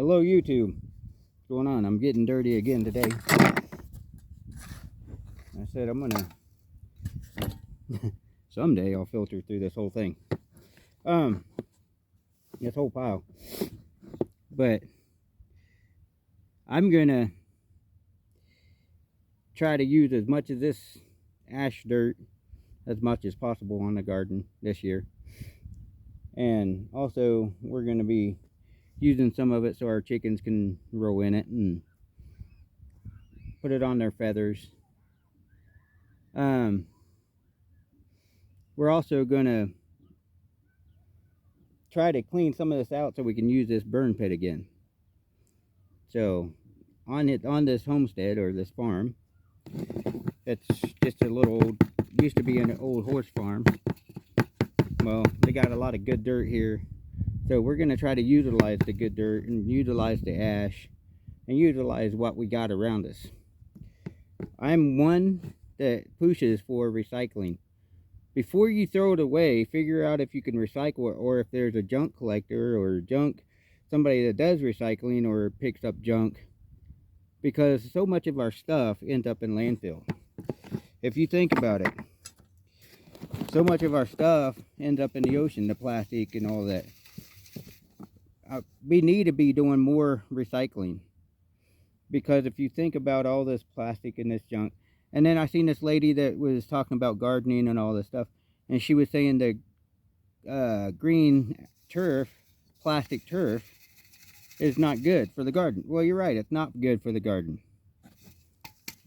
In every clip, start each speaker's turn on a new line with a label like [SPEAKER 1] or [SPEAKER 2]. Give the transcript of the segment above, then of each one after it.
[SPEAKER 1] Hello YouTube. What's going on? I'm getting dirty again today. I said I'm gonna someday I'll filter through this whole thing. This whole pile. But I'm gonna try to use as much of this ash dirt as much as possible on the garden this year. And also we're gonna be using some of it so our chickens can roll in it and put it on their feathers. We're also gonna try to clean some of this out so we can use this burn pit again. So on this homestead or this farm, it's just a little old, used to be an old horse farm. Well, they got a lot of good dirt here, so we're gonna try to utilize the good dirt and utilize the ash and utilize what we got around us. I'm one that pushes for recycling. Before you throw it away, figure out if you can recycle it, or if there's a junk collector or somebody that does recycling or picks up junk, because so much of our stuff ends up in landfill. If you think about it, so much of our stuff ends up in the ocean, the plastic and all that. We need to be doing more recycling, because if you think about all this plastic and this junk. And then I seen this lady that was talking about gardening and all this stuff, and she was saying the green turf, plastic turf, is not good for the garden. Well, you're right, it's not good for the garden.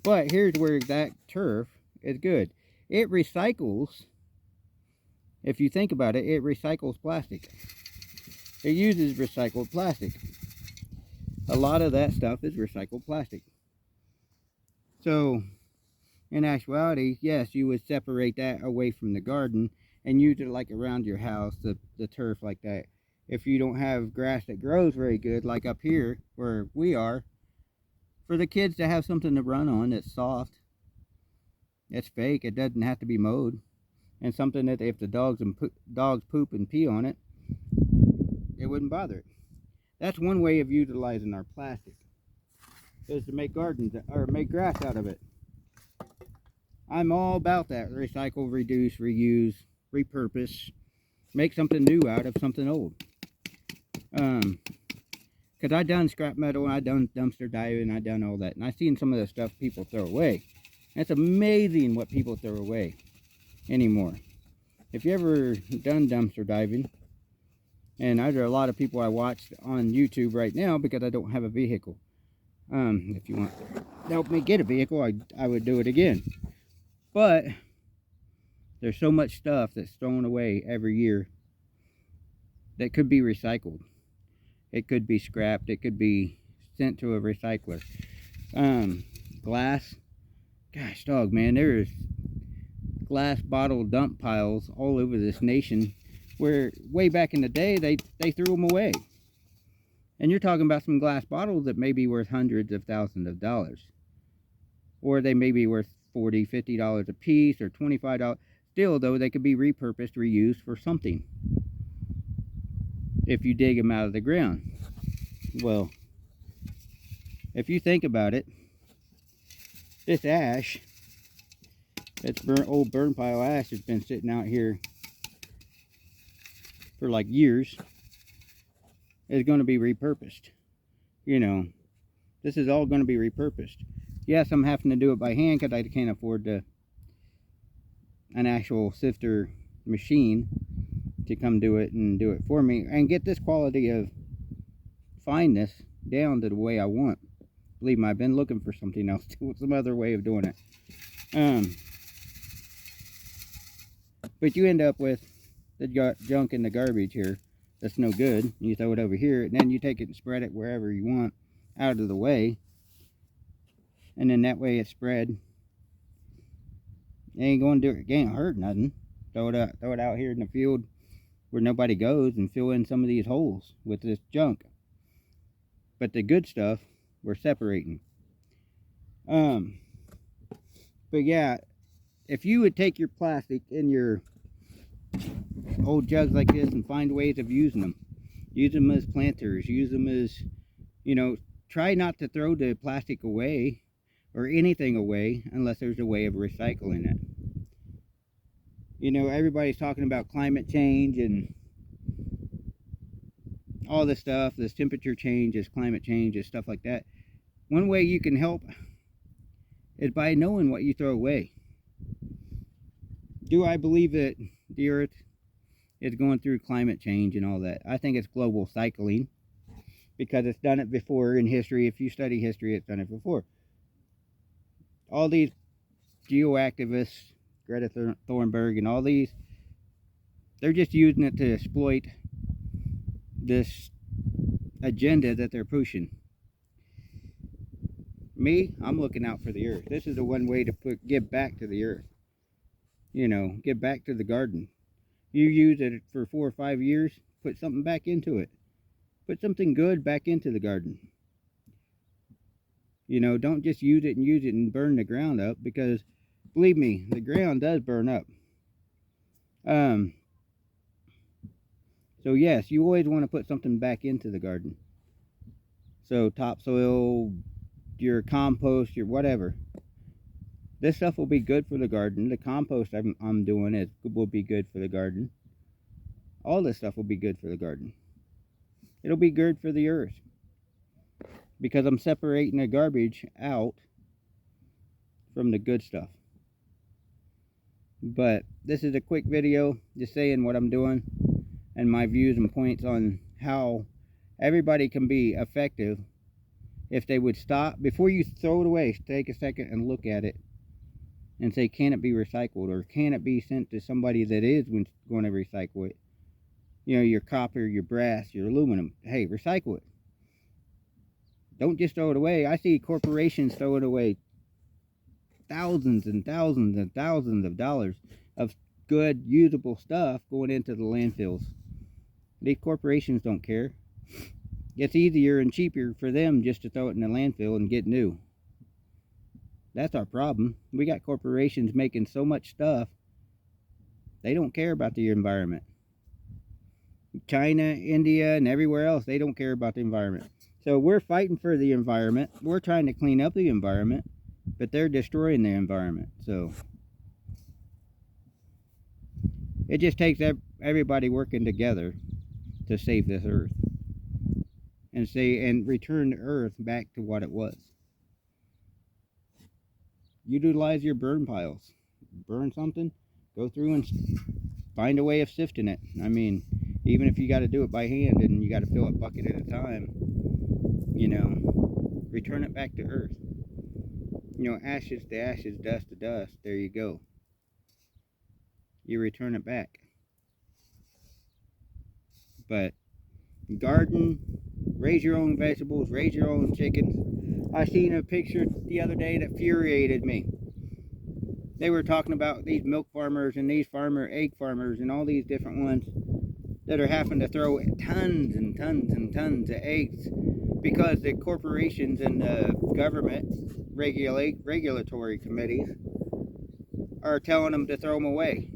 [SPEAKER 1] But here's where that turf is good. It recycles. If you think about it, it recycles plastic. It uses recycled plastic. A lot of that stuff is recycled plastic. So in actuality, yes, you would separate that away from the garden and use it like around your house, the turf like that. If you don't have grass that grows very good, like up here where we are, for the kids to have something to run on that's soft, it's fake, it doesn't have to be mowed, and something that if the dogs poop and pee on it, it wouldn't bother it. That's one way of utilizing our plastic, is to make gardens or make grass out of it. I'm all about that. Recycle, reduce, reuse, repurpose. Make something new out of something old. Because I done scrap metal, and I done dumpster diving, and I done all that. And I seen some of the stuff people throw away. It's amazing what people throw away anymore. If you ever done dumpster diving, and there are a lot of people I watched on YouTube right now because I don't have a vehicle. If you want to help me get a vehicle, I would do it again. But there's so much stuff that's thrown away every year that could be recycled. It could be scrapped. It could be sent to a recycler. Glass. Gosh, dog, man, there's glass bottle dump piles all over this nation where way back in the day, they threw them away. And you're talking about some glass bottles that may be worth hundreds of thousands of dollars. Or they may be worth $40, $50 a piece, or $25. Still, though, they could be repurposed, reused for something, if you dig them out of the ground. Well, if you think about it, this ash, it's old burn pile ash, has been sitting out here for like years, is going to be repurposed. You know, this is all going to be repurposed. Yes, I'm having to do it by hand because I can't afford an actual sifter machine to come do it and do it for me and get this quality of fineness down to the way I want. Believe me, I've been looking for something else, some other way of doing it. But you end up with the junk in the garbage here that's no good. You throw it over here, and then you take it and spread it wherever you want, out of the way. And then that way it's spread. It ain't going to do it. It ain't hurt nothing. Throw it out here in the field where nobody goes and fill in some of these holes with this junk. But the good stuff, we're separating. But yeah, if you would take your plastic and your old jugs like this and find ways of using them. Use them as planters. Use them as You know, try not to throw the plastic away or anything away unless there's a way of recycling it. You know, everybody's talking about climate change and all this stuff, this temperature change, this climate change, this stuff like that. One way you can help is by knowing what you throw away. Do I believe that the earth is going through climate change and all that? I think it's global cycling because it's done it before in history. If you study history, it's done it before. All these geoactivists, Greta Thunberg and all these, they're just using it to exploit this agenda that they're pushing. Me, I'm looking out for the earth. This is the one way to give back to the earth. You know, give back to the garden. You use it for 4 or 5 years, put something back into it. Put something good back into the garden. You know, don't just use it and burn the ground up, because believe me, the ground does burn up. So yes, you always want to put something back into the garden. So topsoil, your compost, your whatever. This stuff will be good for the garden. The compost I'm doing will be good for the garden. All this stuff will be good for the garden. It'll be good for the earth, because I'm separating the garbage out from the good stuff. But this is a quick video just saying what I'm doing and my views and points on how everybody can be effective if they would stop. Before you throw it away, take a second and look at it and say, can it be recycled, or can it be sent to somebody that is going to recycle it? You know, your copper, your brass, your aluminum. Hey, recycle it. Don't just throw it away. I see corporations throwing away thousands and thousands and thousands of dollars of good, usable stuff going into the landfills. These corporations don't care. It's easier and cheaper for them just to throw it in the landfill and get new. That's our problem. We got corporations making so much stuff, they don't care about the environment. China, India, and everywhere else, they don't care about the environment. So we're fighting for the environment. We're trying to clean up the environment, but they're destroying the environment. So it just takes everybody working together to save this earth and return the earth back to what it was. Utilize your burn piles. Burn something, go through and find a way of sifting it. I mean, even if you got to do it by hand and you got to fill it bucket at a time, you know, return it back to earth. You know, ashes to ashes, dust to dust. There you go. You return it back. But garden, raise your own vegetables, raise your own chickens. I seen a picture the other day that infuriated me. They were talking about these milk farmers and these egg farmers and all these different ones that are having to throw tons and tons and tons of eggs because the corporations and the government regulatory committees are telling them to throw them away.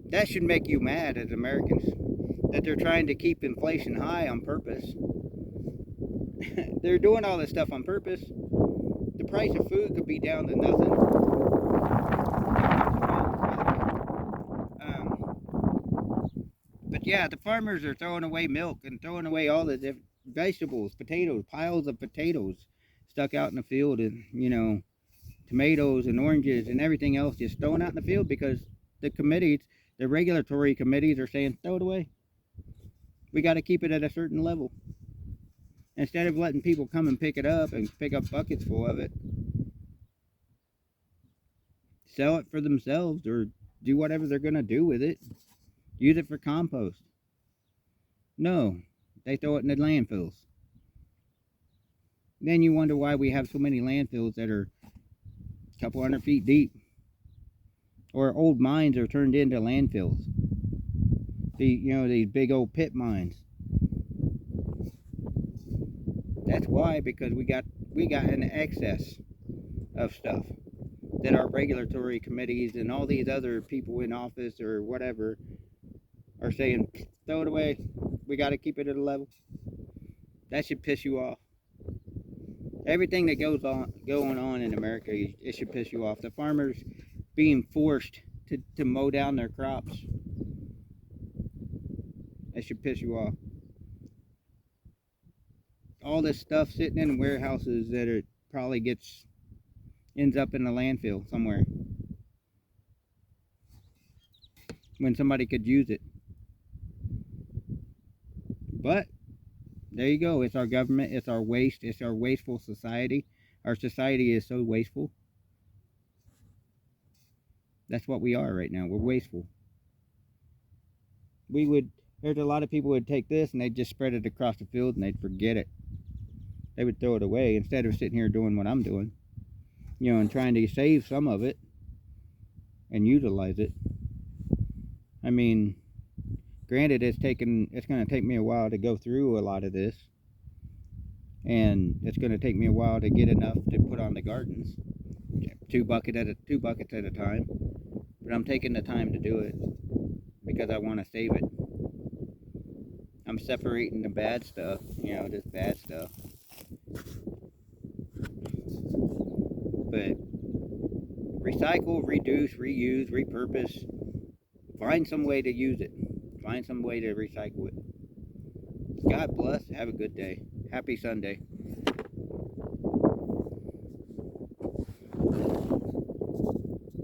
[SPEAKER 1] That should make you mad as Americans, that they're trying to keep inflation high on purpose. They're doing all this stuff on purpose. The price of food could be down to nothing. But yeah, the farmers are throwing away milk and throwing away all the vegetables, potatoes, piles of potatoes stuck out in the field, and, you know, tomatoes and oranges and everything else just thrown out in the field because the committees, the regulatory committees are saying, throw it away. We got to keep it at a certain level. Instead of letting people come and pick it up and pick up buckets full of it, sell it for themselves or do whatever they're going to do with it. Use it for compost. No, they throw it in the landfills. Then you wonder why we have so many landfills that are a couple 100 feet deep. Or old mines are turned into landfills. These big old pit mines. That's why, because we got an excess of stuff that our regulatory committees and all these other people in office or whatever are saying, throw it away. We got to keep it at a level. That should piss you off. Everything that going on in America, it should piss you off. The farmers being forced to mow down their crops. That should piss you off. All this stuff sitting in warehouses that it probably ends up in a landfill somewhere when somebody could use it. But there you go. It's our government. It's our waste. It's our wasteful society. Our society is so wasteful. That's what we are right now. We're wasteful. There's a lot of people who would take this and they'd just spread it across the field and they'd forget it. They would throw it away instead of sitting here doing what I'm doing, and trying to save some of it and utilize it. I mean, granted, it's going to take me a while to go through a lot of this, and it's going to take me a while to get enough to put on the gardens, two buckets at a time. But I'm taking the time to do it because I want to save it. I'm separating the bad stuff, this bad stuff. But recycle, reduce, reuse, repurpose. Find some way to use it. Find some way to recycle it. God bless. Have a good day. Happy Sunday.